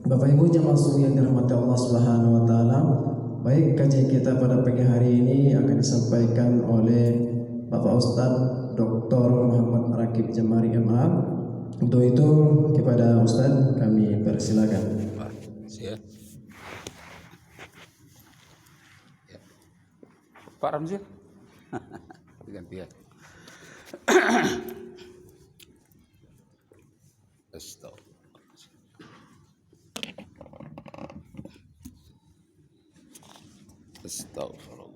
Bapak Ibu jemaah yang dirahmati Allah Subhanahu wa taala. Baik, kajian kita pada pagi hari ini akan disampaikan oleh Bapak Ustadz Dr. Muhammad Rakib Jamari MA. Untuk itu kepada Ustadz kami persilakan. Siap. Pak Ramzi. Gantian. Astagfirullah. Astagfirullah.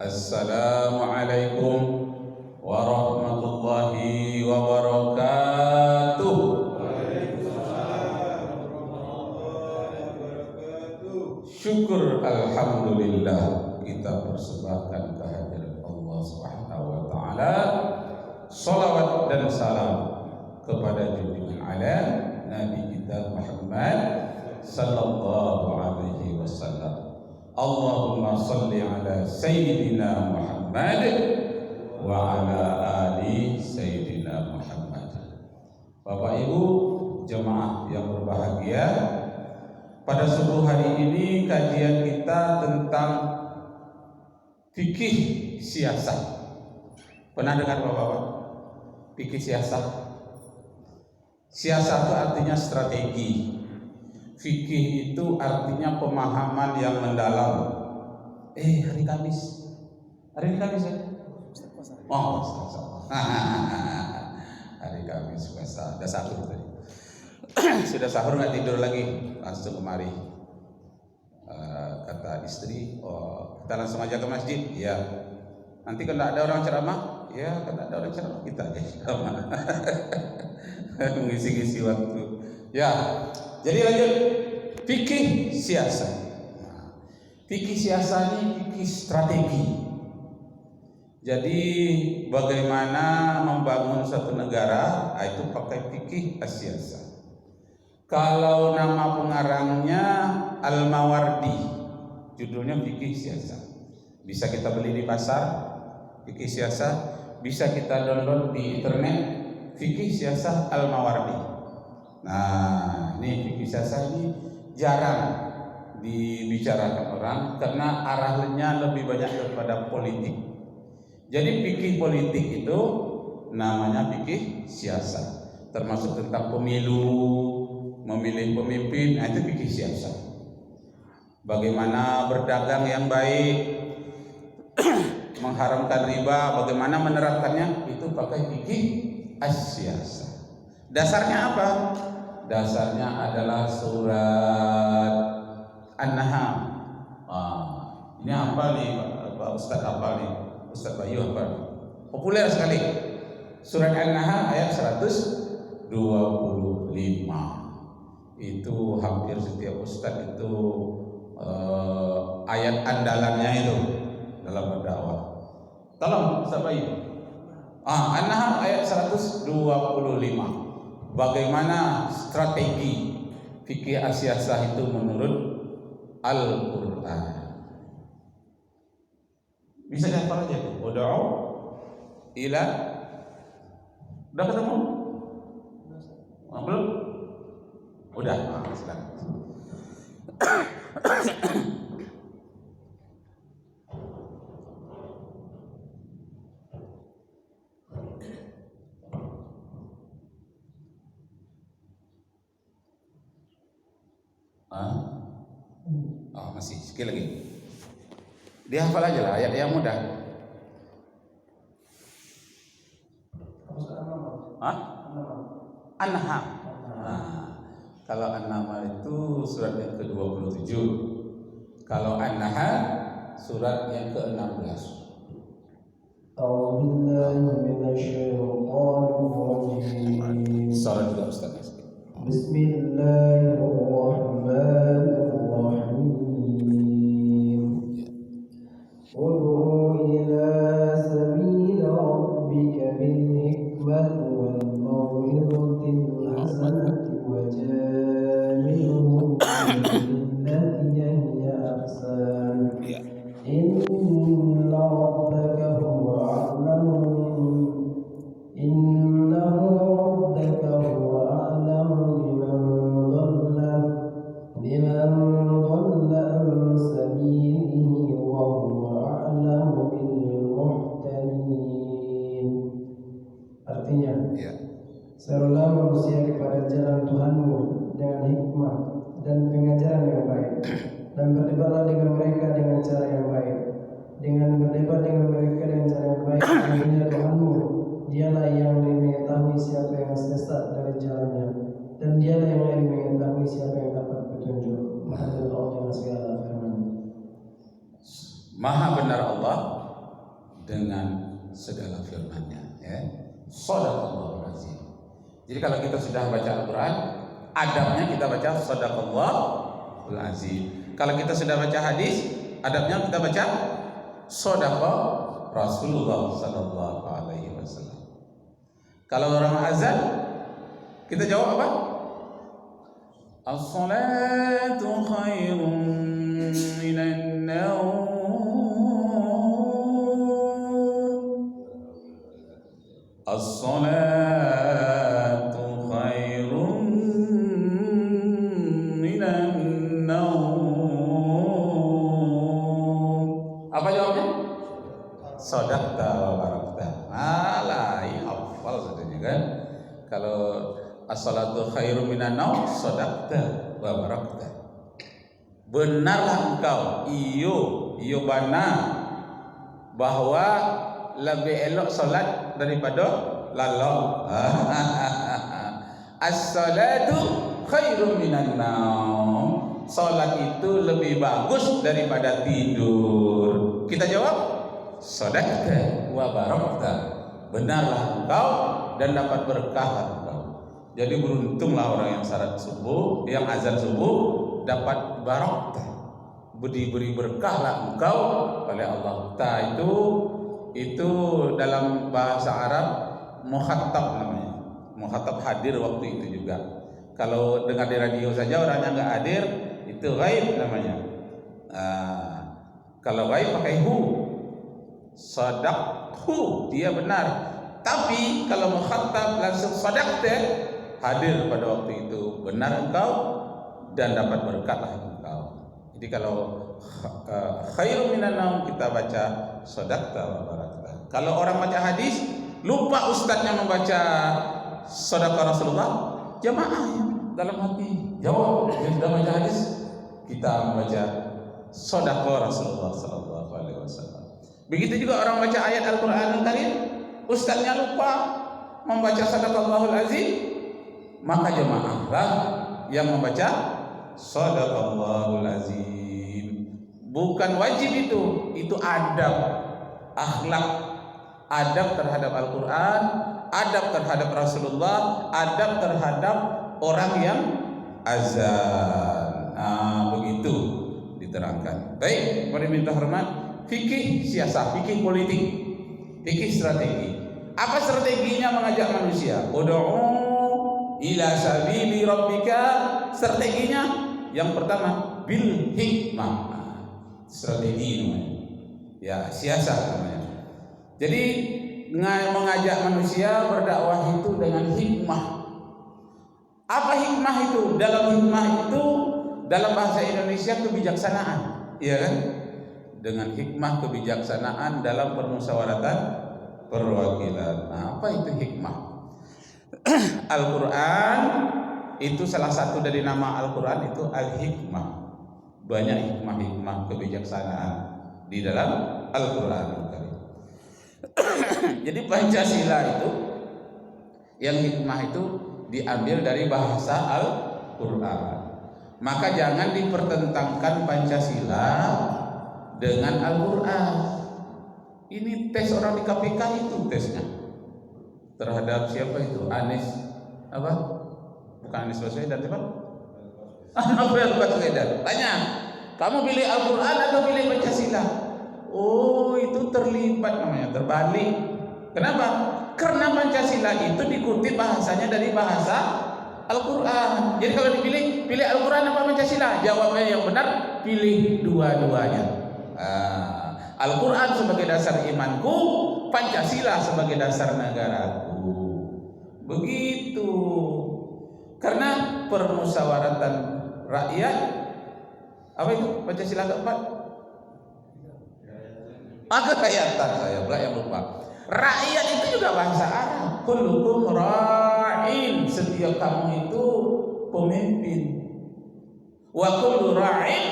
Assalamualaikum warahmatullahi wabarakatuh. Syukur alhamdulillah kita persembahkan kehadiran Allah Subhanahu wa taala. Salawat dan salam kepada junjungan alam Nabi kita Muhammad sallallahu alaihi wasallam. Allahumma salli ala sayyidina Muhammad wa ala ali sayyidina Muhammad. Bapak Ibu jemaah yang berbahagia, pada subuh hari ini kajian kita tentang fikih siasat. Pernah dengar Bapak-bapak? Fikih siasat. Siasat itu artinya strategi. Fikih itu artinya pemahaman yang mendalam. Hari Kamis. Hari ini Kamis ya? Oh, hari Kamis puasa. Udah sahur tadi. Sudah sahur nggak tidur lagi, langsung kemari. Kata istri, kita langsung aja ke masjid. Ya. Nanti kalau ada orang ceramah, ya kalau ada orang ceramah kita aja ceramah. Mengisi-ngisi waktu. Ya. Jadi lanjut, fikih siasat. Fikih siasat ini fikih strategi. Jadi bagaimana membangun suatu negara, itu pakai fikih siasat. Kalau nama pengarangnya Al-Mawardi, judulnya fikih siasat. Bisa kita beli di pasar, fikih siasat. Bisa kita download di internet, fikih siasat Al-Mawardi. Nah, ini fikih siasat ini jarang dibicarakan orang karena arahnya lebih banyak kepada politik. Jadi fikih politik itu namanya fikih siasat, termasuk tentang pemilu, memilih pemimpin, itu fikih siasat. Bagaimana berdagang yang baik, mengharamkan riba, bagaimana menerapkannya, itu pakai fikih siasat. Dasarnya apa? Dasarnya adalah surat An-Nahl. Ini apa nih Pak Ustadz, apa nih Ustadz Bayu, apa nih? Populer sekali. Surat An-Nahl ayat 125. Itu hampir setiap Ustadz itu ayat andalannya itu dalam berdakwah. Tolong Ustadz Bayu. An-Nahl ayat 125. Bagaimana strategi fikih siasat itu menurut Al-Quran. Bisa dihafal aja tuh. Ud'u ila. Udah ketemu? Belum? Udah. Silakan. Masih sekali lagi. Dihafal aja lah ayat yang mudah. An-Nahl. Kalau An-Nahl itu surat yang ke-27. Kalau An-Nahl surat yang ke-16. Surat juga Ustaz. Bismillahirrahmanirrahim. Ud'u ila sabili rabbika bil hikmati wal mau'izatil hasanati wajadilhum billati بمن ضل عن سبيله وهو أعلم بالمهتدين. Artinya, serulah manusia kepada jalan Tuhanmu dengan hikmah dan pengajaran yang baik, dan berdebatlah dengan mereka dengan cara yang baik. Dengan berdebat dengan mereka dengan cara yang baik, sesungguhnya Tuhanmu, dialah yang lebih mengetahui siapa yang sesat dari jalannya, dan dialah yang lebih mengetahui siapa yang dapat petunjuk. Maha benar Allah dengan segala firman. Maha benar Allah dengan segala firman-Nya, ya. Shadaqallahul azim. Jadi kalau kita sudah baca Al-Quran, adabnya kita baca Shadaqallahul azim. Kalau kita sudah baca hadis, adabnya kita baca Shadaqa Rasulullah sallallahu alaihi wasallam. Kalau orang azan, kita jawab apa? As-salatu khairun minan naum. As-salatu khairun minan naum. Apa jawabnya? Shadaqta wa barakta. Alah, hafal saja kan. Kalau as-salatu khairun minan naum, shadaqta wa barakta. Benarlah engkau, iyo bana, bahwa lebih elok salat daripada lalau. As-salatu khairun minan naum. Salat itu lebih bagus daripada tidur. Kita jawab shadaqta wa barakta. Benarlah engkau dan dapat berkah engkau. Jadi beruntunglah orang yang salat subuh, yang azan subuh dapat barakah. Diberi berkahlah engkau oleh Allah. Itu dalam bahasa Arab mukhatab namanya. Mukhatab hadir waktu itu juga. Kalau dengar di radio saja orangnya nggak hadir, itu ghaib namanya. Kalau ghaib pakai hu. Sadaqhu, dia benar. Tapi kalau mukhatab langsung sadaqta, hadir pada waktu itu, benar engkau dan dapat berkatlah engkau. Jadi kalau khairun minan naum kita baca shadaqta wa barakta. Kalau orang baca hadis lupa ustadznya membaca shadaqah Rasulullah, jamaah dalam hati jawab yang sudah baca hadis, kita membaca shadaqah Rasulullah sallallahu alaihi wasallam. Begitu juga orang baca ayat Al-Qur'an Al-Karim, ustadznya lupa membaca shadaqallahul azim, maka jamaahlah yang membaca shadaqallahul azim. Bukan wajib itu adab, akhlak, adab terhadap Al-Quran, adab terhadap Rasulullah, adab terhadap orang yang azan. Begitu diterangkan. Baik, mari minta hormat. Fikih siasat, fikih politik, fikih strategi. Apa strateginya mengajak manusia? Ud'u ila sabili rabbika. Strateginya yang pertama bil hikmah. Strategi namanya. Ya, siasat namanya. Jadi mengajak manusia berdakwah itu dengan hikmah. Apa hikmah itu? Dalam hikmah itu dalam bahasa Indonesia kebijaksanaan, iya kan? Dengan hikmah kebijaksanaan dalam permusyawaratan perwakilan. Nah, apa itu hikmah? Al-Quran itu salah satu dari nama Al-Quran itu Al-Hikmah. Banyak hikmah-hikmah kebijaksanaan di dalam Al-Quran. Jadi Pancasila itu, yang hikmah itu diambil dari bahasa Al-Quran. Maka jangan dipertentangkan Pancasila dengan Al-Quran. Ini tes orang di KPK itu tesnya terhadap siapa itu? Anies apa? Bukan Anies Baswedan, siapa? Novel Baswedan. Tanya, kamu pilih Al-Quran atau pilih Pancasila? Oh, itu terlibat namanya, terbalik. Kenapa? Karena Pancasila itu dikutip bahasanya dari bahasa Al-Quran. Jadi kalau dipilih, pilih Al-Quran apa Pancasila? Jawabnya yang benar, pilih dua-duanya. Al-Quran sebagai dasar imanku, Pancasila sebagai dasar negaraku. Begitu. Karena permusyawaratan Rakyat apa itu? Pancasila keempat? Kerakyatan, saya pula yang lupa. Rakyat itu juga bahasa Arab. Kullukum ra'in, setiap kamu itu pemimpin. Wa kullu ra'in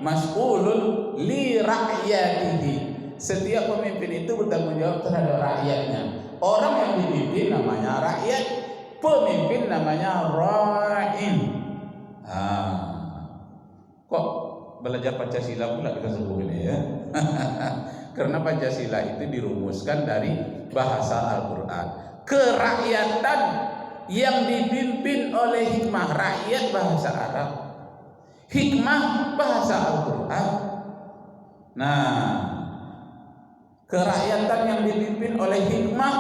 mas'ulun li rakyatihi. Setiap pemimpin itu bertanggung jawab terhadap rakyatnya. Orang yang dipimpin namanya rakyat, pemimpin namanya ra'in. Kok belajar Pancasila pula kita sebut ini ya? Karena Pancasila itu dirumuskan dari bahasa Al-Quran. Kerakyatan yang dipimpin oleh hikmah, rakyat bahasa Arab, hikmah bahasa Al-Quran. Nah, kerakyatan yang dipimpin oleh hikmah,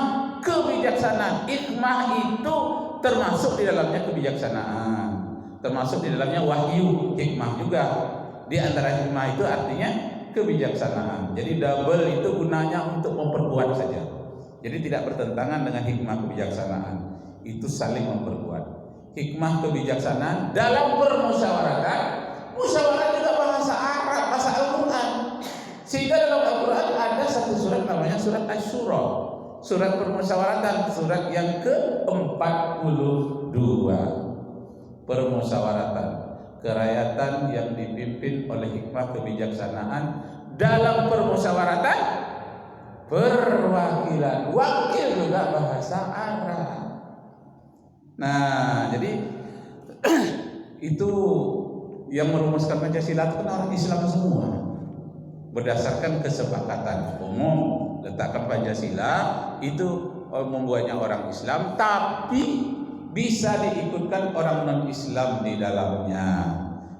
kebijaksanaan. Hikmah itu termasuk di dalamnya kebijaksanaan, termasuk di dalamnya wahyu. Hikmah juga di antara hikmah itu artinya kebijaksanaan. Jadi double itu gunanya untuk memperkuat saja. Jadi tidak bertentangan dengan hikmah kebijaksanaan. Itu saling memperkuat. Hikmah kebijaksanaan dalam bermusyawarah. Musyawarah juga bahasa Arab, bahasa Al-Quran. Sehingga dalam Al-Quran ada satu surat namanya surat Asy-Syura, surat permusyawaratan, surat yang ke-42. Permusyawaratan, kerakyatan yang dipimpin oleh hikmah kebijaksanaan dalam permusyawaratan, perwakilan, wakil juga bahasa Arab. Nah, jadi itu yang merumuskan Pancasila itu kan orang Islam semua, berdasarkan kesepakatan umum. Letakkan Pancasila itu membuatnya orang Islam, tapi bisa diikutkan orang non-Islam di dalamnya,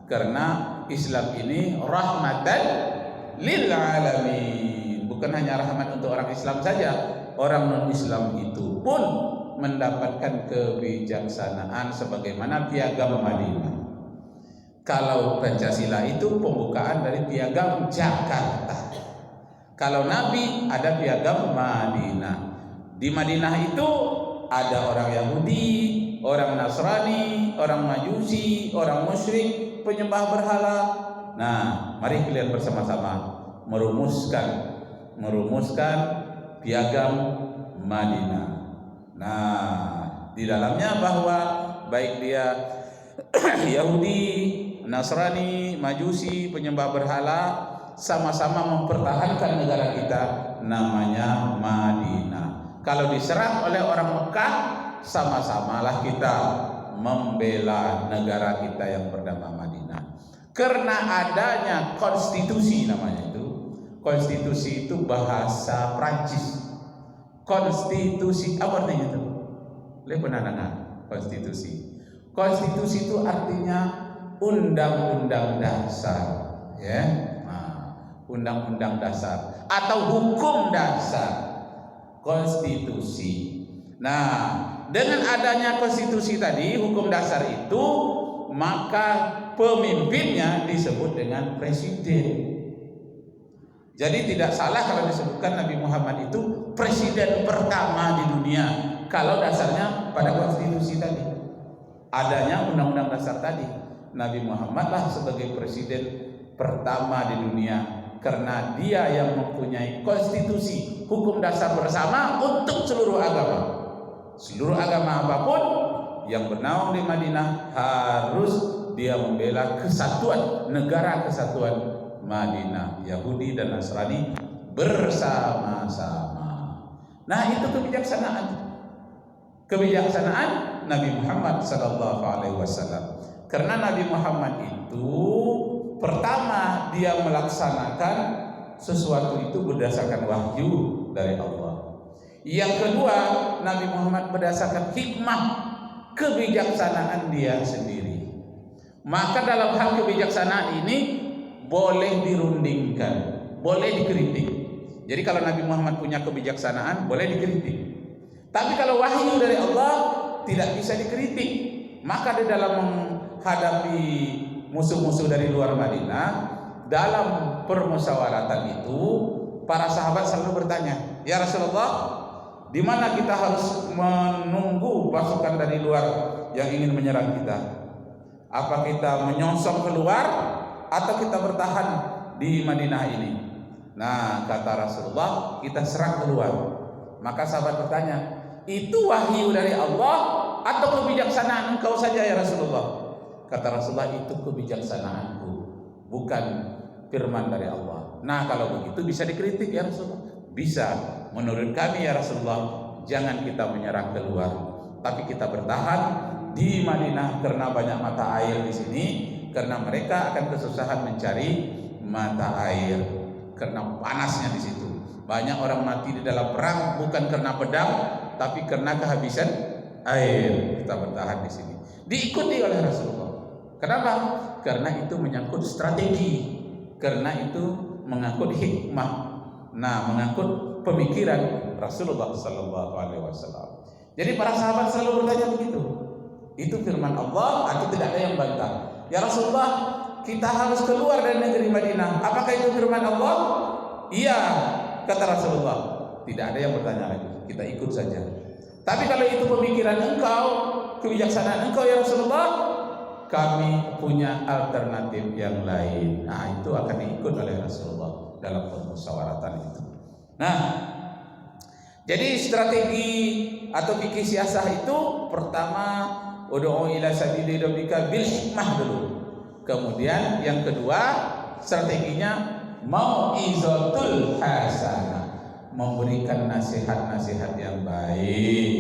karena Islam ini rahmatan lil alamin, bukan hanya rahmat untuk orang Islam saja, orang non-Islam itu pun mendapatkan kebijaksanaan sebagaimana piagam Madinah. Kalau Pancasila itu pembukaan dari piagam Jakarta. Kalau Nabi ada piagam Madinah. Di Madinah itu ada orang Yahudi, orang Nasrani, orang Majusi, orang musyrik, penyembah berhala. Nah, mari kalian bersama-sama merumuskan piagam Madinah. Nah, di dalamnya bahwa baik dia Yahudi, Nasrani, Majusi, penyembah berhala, sama-sama mempertahankan negara kita namanya Madinah. Kalau diserang oleh orang Mekah, sama-samalah kita membela negara kita yang bernama Madinah. Karena adanya konstitusi namanya itu. Konstitusi itu bahasa Prancis. Konstitusi apa artinya itu? Lihat pernah dengar konstitusi. Konstitusi itu artinya undang-undang dasar, ya. Undang-undang dasar atau hukum dasar. Konstitusi. Nah, dengan adanya konstitusi tadi, hukum dasar itu, maka pemimpinnya disebut dengan presiden. Jadi tidak salah kalau disebutkan Nabi Muhammad itu presiden pertama di dunia, kalau dasarnya pada konstitusi tadi, adanya undang-undang dasar tadi. Nabi Muhammad lah sebagai presiden pertama di dunia, karena dia yang mempunyai konstitusi, hukum dasar bersama untuk seluruh agama. Seluruh agama apapun yang bernaung di Madinah harus dia membela kesatuan, negara kesatuan Madinah, Yahudi dan Nasrani bersama-sama. Nah, itu kebijaksanaan. Kebijaksanaan Nabi Muhammad sallallahu alaihi wasallam. Karena Nabi Muhammad itu pertama dia melaksanakan sesuatu itu berdasarkan wahyu dari Allah. Yang kedua, Nabi Muhammad berdasarkan hikmah kebijaksanaan dia sendiri. Maka dalam hal kebijaksanaan ini boleh dirundingkan, boleh dikritik. Jadi kalau Nabi Muhammad punya kebijaksanaan boleh dikritik. Tapi kalau wahyu dari Allah tidak bisa dikritik. Maka di dalam menghadapi musuh-musuh dari luar Madinah, dalam permusyawaratan itu para sahabat selalu bertanya, "Ya Rasulullah, di mana kita harus menunggu pasukan dari luar yang ingin menyerang kita?" Apa kita menyongsong keluar atau kita bertahan di Madinah ini? Nah, kata Rasulullah, kita serang keluar. Maka sahabat bertanya, itu wahyu dari Allah atau kebijaksanaan engkau saja ya Rasulullah? Kata Rasulullah, itu kebijaksanaanku, bukan firman dari Allah. Nah, kalau begitu bisa dikritik ya Rasulullah. Bisa. Menurut kami ya Rasulullah, jangan kita menyerang keluar, tapi kita bertahan di Madinah karena banyak mata air di sini, karena mereka akan kesusahan mencari mata air karena panasnya di situ. Banyak orang mati di dalam perang bukan karena pedang, tapi karena kehabisan air. Kita bertahan di sini. Diikuti oleh Rasulullah. Kenapa? Karena itu menyangkut strategi, karena itu mengangkut hikmah. Nah, mengangkut pemikiran Rasulullah Sallallahu Alaihi Wasallam. Jadi para sahabat selalu bertanya begitu. Itu firman Allah atau tidak ada yang bantah? Ya Rasulullah, kita harus keluar dari negeri Madinah. Apakah itu firman Allah? Iya, kata Rasulullah. Tidak ada yang bertanya lagi. Kita ikut saja. Tapi kalau itu pemikiran engkau, kebijaksanaan engkau ya Rasulullah, kami punya alternatif yang lain. Nah, itu akan diikut oleh Rasulullah dalam permusyawaratan itu. Nah, jadi strategi atau fikih siasah itu pertama ud'u ila sabili rabbika bil hikmah dulu. Kemudian yang kedua strateginya mau'izatul hasanah, memberikan nasihat-nasihat yang baik.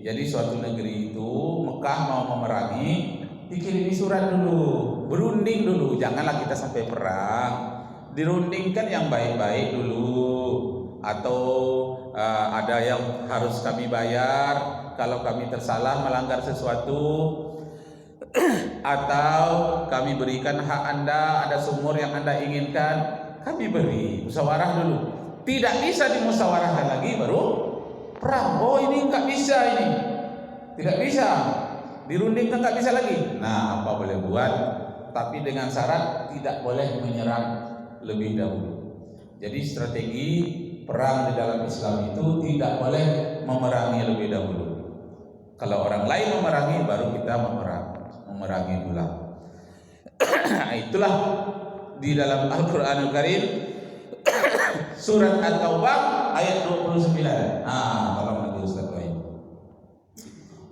Jadi suatu negeri itu Mekah mau memerangi, dikirimi surat dulu, berunding dulu, janganlah kita sampai perang. Dirundingkan yang baik-baik dulu. Atau ada yang harus kami bayar kalau kami tersalah melanggar sesuatu, atau kami berikan hak Anda, ada sumur yang Anda inginkan, kami beri. Musyawarah dulu. Tidak bisa dimusyawarahkan lagi baru perang. Oh, ini enggak bisa, ini tidak bisa dirundingkan, enggak bisa lagi. Nah, apa boleh buat, tapi dengan syarat tidak boleh menyerang lebih dahulu. Jadi strategi perang di dalam Islam itu tidak boleh memerangi lebih dahulu. Kalau orang lain memerangi, baru kita memerangi pula. Itulah di dalam Al-Quranul Karim surat At-Taubah ayat 29. Tolong lagi Ustaz Wahid.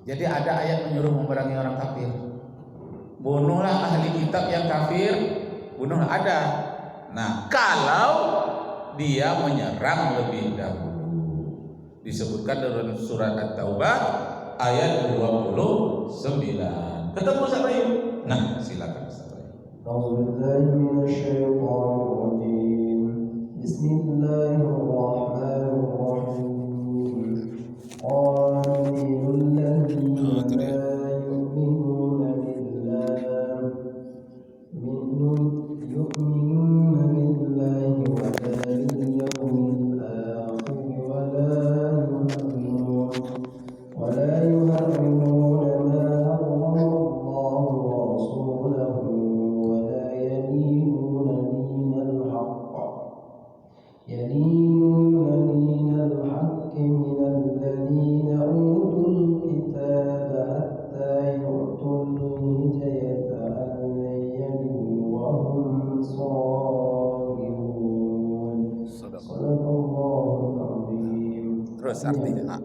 Jadi ada ayat menyuruh memerangi orang kafir. Bunuhlah ahli kitab yang kafir, bunuhlah, ada. Nah, kalau dia menyerang lebih dahulu, disebutkan dalam surat At-Taubah ayat 29. Ketemu Ustaz Wahid? Nah, silakan Ustaz Wahid. Bismillahirrahmanirrahim. Qatilul ladzina la yu'minuna billahi yu'minuna billahi wa la yuharrimuna ma harrama Allah wa rasuluhu wa la yadinuna dinal haqq minal ladzina utul kitaba hatta yu'tul jizyata an yadin wa hum saghirun. Sadaqallahul azim. Terus artinya,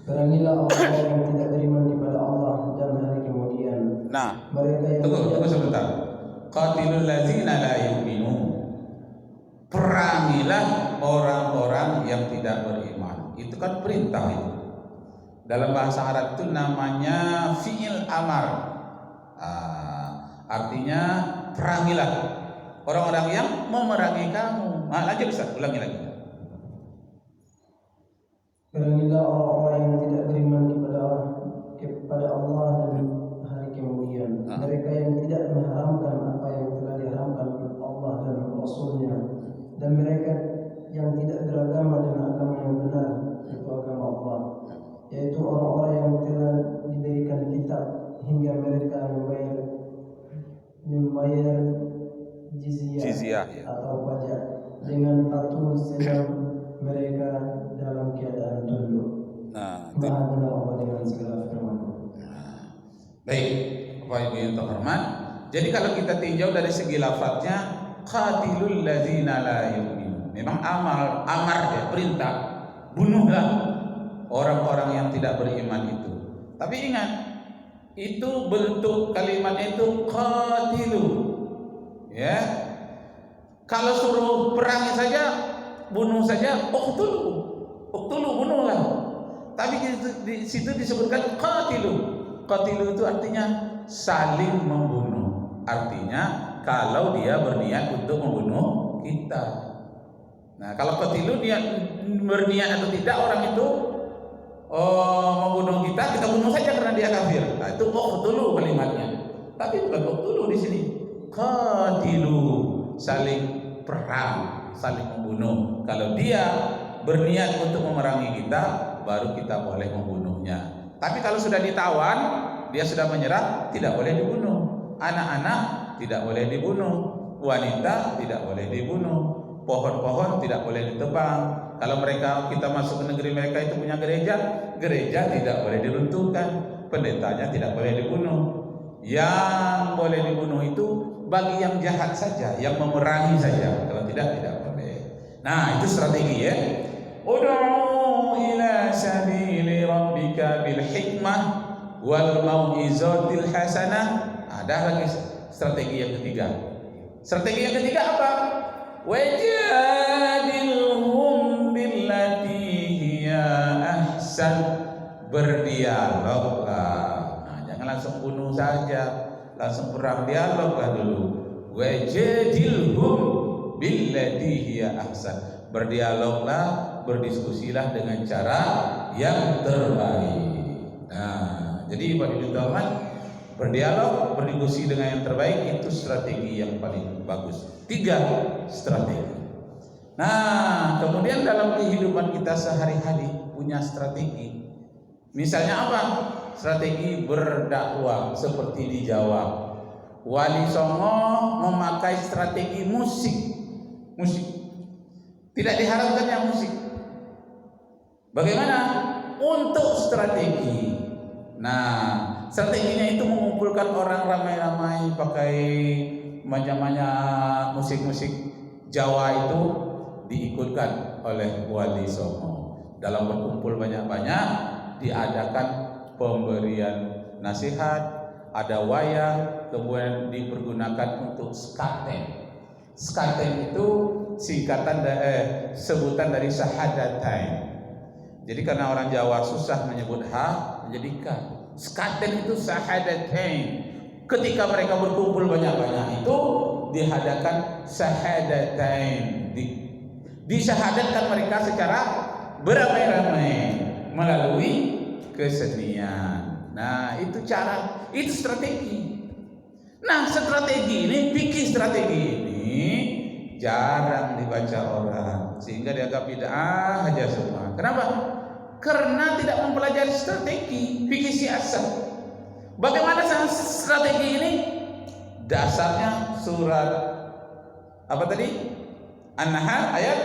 perangilah orang yang tidak beriman kepada Allah dan hari kemudian. nah, Mereka yang tunggu sebentar. Qatilul ladzina la yu'minun. Perangilah orang-orang yang tidak beriman. Itu kan perintah itu. Dalam bahasa Arab itu namanya fi'il amar. Artinya perangilah orang-orang yang memerangi kamu. Lanjut Ustaz, ulangi lagi. Perangilah orang-orang yang tidak beriman kepada Allah dan hari kemudian. Mereka yang tidak mengharamkan apa yang telah diharamkan oleh Allah dan Rasulnya, dan mereka yang tidak beragama dengan agama yang benar, yaitu agama Allah, yaitu orang-orang yang telah diberikan kitab hingga mereka membayar jizyah atau pajak dengan patuh sedang mereka dalam keadaan tunduk. Maha benar Allah dengan segala firman. Baik, Bapak Ibu yang terhormat. Jadi kalau kita tinjau dari segi lafadznya, qatilul ladzina la yu'minun. Memang amar ya, perintah, bunuhlah orang-orang yang tidak beriman itu. Tapi ingat, itu bentuk kalimat itu qatilu. Ya. Kalau suruh perangi saja, bunuh saja, uqtulu bunuhlah. Tapi di situ disebutkan qatilu. Qatilu itu artinya saling membunuh. Artinya kalau dia berniat untuk membunuh kita. Nah, kalau qatilu dia berniat atau tidak orang itu membunuh kita bunuh saja karena dia kafir. Nah, itu uqtulu kalimatnya. Tapi bukan uqtulu di sini. Qatilu, saling perang, saling membunuh. Kalau dia berniat untuk memerangi kita, baru kita boleh membunuhnya. Tapi kalau sudah ditawan, dia sudah menyerah, tidak boleh dibunuh. Anak-anak tidak boleh dibunuh, wanita tidak boleh dibunuh, pohon-pohon tidak boleh ditebang. Kalau kita masuk ke negeri mereka itu punya gereja tidak boleh diruntuhkan, pendetanya tidak boleh dibunuh. Yang boleh dibunuh itu bagi yang jahat saja, yang memerangi saja. Kalau tidak boleh. Nah, itu strategi ya. Ud'u ila sabili rabbika bil hikmah wal mau'izatil hasanah. Ada lagi strategi yang ketiga. Strategi yang ketiga apa? Wajadilhum billati hiya ahsan. Berdialoglah. Nah, jangan langsung bunuh saja, langsung perang, dialoglah dulu. Wajadilhum billati hiya ahsan. Berdialoglah, berdiskusilah dengan cara yang terbaik. Nah, jadi Pak Ibu Tuhan, berdialog, berdiskusi dengan yang terbaik itu strategi yang paling bagus. 3 strategi. Nah, kemudian dalam kehidupan kita sehari-hari punya strategi. Misalnya apa? Strategi berdakwah seperti di Jawa. Wali Songo memakai strategi musik. Tidak diharapkannya musik. Bagaimana? Untuk strategi. Nah, strateginya itu mengumpulkan orang ramai-ramai pakai macam-macam musik-musik Jawa itu diikutkan oleh Wali Songo. Dalam berkumpul banyak-banyak diadakan pemberian nasihat, ada wayang, kemudian dipergunakan untuk skaten. Skaten itu singkatan sebutan dari syahadatain. Jadi karena orang Jawa susah menyebut H menjadi K. Skaten itu syahadatain. Ketika mereka berkumpul banyak-banyak itu diadakan syahadatain. Disyahadatkan mereka secara beramai-ramai melalui kesenian. Nah, itu strategi. Nah, strategi ini, fikih strategi ini jarang dibaca orang, sehingga dianggap bid'ah aja semua. Kenapa? Karena tidak mempelajari strategi fikih siasat. Bagaimana strategi ini? Dasarnya surat apa tadi? An-Nahl ayat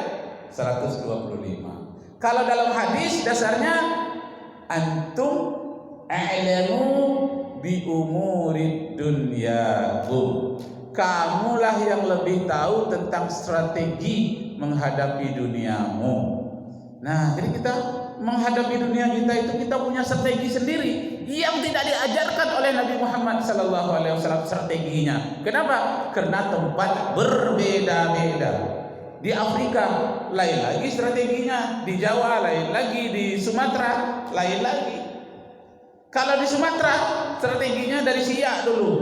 125. Kalau dalam hadis dasarnya antum a'lamu bi umurid dunyakum. Kamulah yang lebih tahu tentang strategi menghadapi duniamu. Nah, jadi kita menghadapi dunia kita itu kita punya strategi sendiri yang tidak diajarkan oleh Nabi Muhammad SAW strateginya. Kenapa? Karena tempat berbeda-beda. Di Afrika lain lagi strateginya, di Jawa lain lagi, di Sumatera lain lagi. Kalau di Sumatera strateginya dari Siak dulu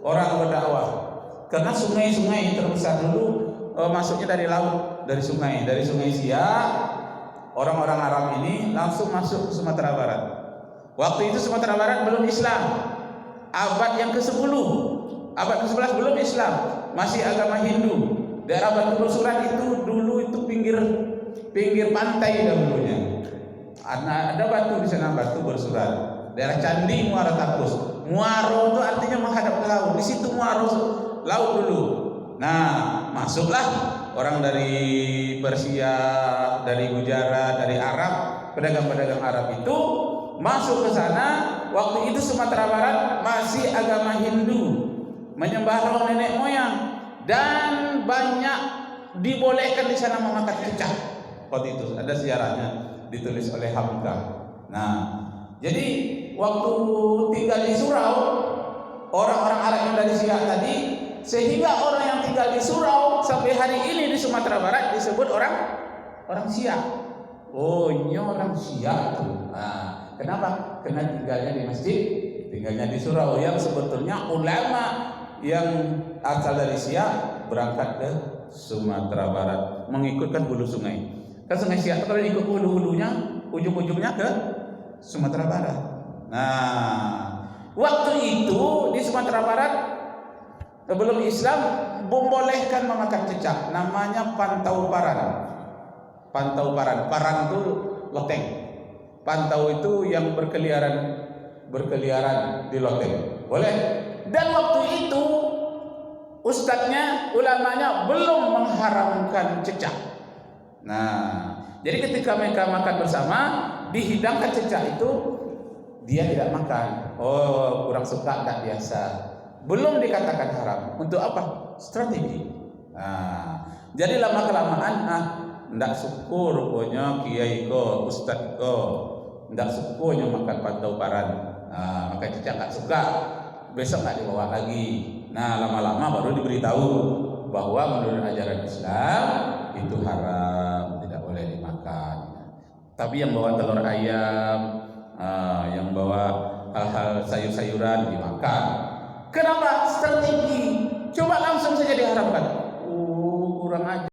orang berdakwah, karena sungai-sungai terbesar dulu masuknya dari laut, dari sungai Siak. Orang-orang Arab ini langsung masuk ke Sumatera Barat. Waktu itu Sumatera Barat belum Islam. Abad yang ke-10, abad ke-11 belum Islam, masih agama Hindu. Daerah Batu Bersurat itu dulu itu pinggir pantai dahulunya. Ada batu di sana, Batu Bersurat. Daerah Candi Muara Takus. Muaro itu artinya menghadap ke laut. Di situ Muaro laut dulu. Nah, masuklah orang dari Persia, dari Gujarat, dari Arab, pedagang-pedagang Arab itu masuk ke sana waktu itu Sumatera Barat masih agama Hindu, menyembah roh nenek moyang, dan banyak dibolehkan di sana memakan cicak. Waktu itu ada siarannya ditulis oleh Hamka. Nah, jadi waktu tinggal di Surau, orang-orang Arab yang dari Siak tadi, sehingga orang yang tinggal di Surau sampai hari ini di Sumatera Barat disebut orang Siak. Oh, ini orang Siak tuh. Nah, kenapa? Karena tinggalnya di masjid, tinggalnya di Surau, yang sebetulnya ulama yang asal dari Siak berangkat ke Sumatera Barat mengikutkan hulu sungai. Kan sungai Siak kalau ikut hulu-hulunya, ujung-ujungnya ke Sumatera Barat. Nah, waktu itu di Sumatera Barat sebelum Islam membolehkan memakan cicak, namanya pantau paran. Pantau paran, paran itu loteng. Pantau itu yang berkeliaran di loteng. Boleh. Dan waktu itu ustadznya, ulamanya belum mengharamkan cicak. Nah, jadi ketika mereka makan bersama, dihidangkan cicak itu, dia tidak makan. Oh, kurang suka, tidak biasa. Belum dikatakan haram. Untuk apa? Strategi. Nah, jadi lama kelamaan ndak syukur rupanya kiai ko, ustaz ko, ndak syukurnya makan pantau paran. Nah, maka cicak nggak suka. Besok nggak dibawa lagi. Nah, lama-lama baru diberitahu bahwa menurut ajaran Islam itu haram, tidak boleh dimakan. Tapi yang bawa telur ayam, yang bawa hal-hal sayur-sayuran dimakan. Kenapa? Strategi. Coba langsung saja diharamkan. Kurang ajar.